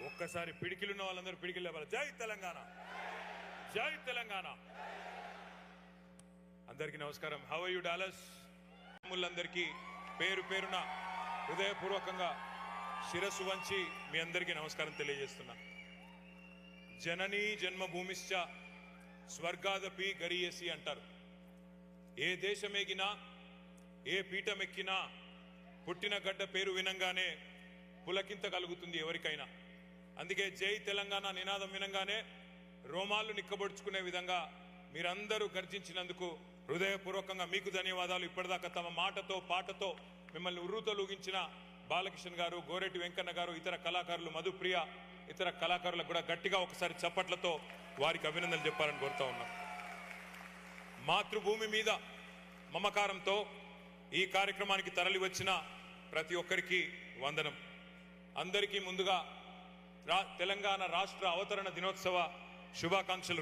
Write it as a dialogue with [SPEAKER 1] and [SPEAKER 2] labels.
[SPEAKER 1] ఒక్కసారి పిడికిలున్న వాళ్ళందరూ పిడికిలు లేవాలి. జై తెలంగాణ, జై తెలంగాణ. అందరికీ నమస్కారం. How are you Dallas? అందరికీ పేరు పేరున హృదయపూర్వకంగా శిరస్సు వంచి మీ అందరికీ నమస్కారం తెలియజేస్తున్నా. జననీ జన్మభూమిశ్చ స్వర్గాదపి గరీయసి అంటారు. ఏ దేశమెగినా ఏ పీఠమెక్కినా పుట్టిన గడ్డ పేరు వినంగానే పులకింత కలుగుతుంది ఎవరికైనా. అందుకే జై తెలంగాణ నినాదం వినంగానే రోమాలు నిక్కబొడుచుకునే విధంగా మీరందరూ గర్జించినందుకు హృదయపూర్వకంగా మీకు ధన్యవాదాలు. ఇప్పటిదాకా తమ మాటతో పాటతో మిమ్మల్ని ఉర్రూతలూగించిన బాలకిషన్ గారు, గోరెటి వెంకన్న గారు, ఇతర కళాకారులు, మధుప్రియ, ఇతర కళాకారులకు కూడా గట్టిగా ఒకసారి చప్పట్లతో వారికి అభినందనలు చెప్పాలని కోరుతా ఉన్నా. మాతృభూమి మీద మమకారంతో ఈ కార్యక్రమానికి తరలి వచ్చిన ప్రతి ఒక్కరికి వందనం. అందరికీ ముందుగా తెలంగాణ రాష్ట్ర అవతరణ దినోత్సవ శుభాకాంక్షలు.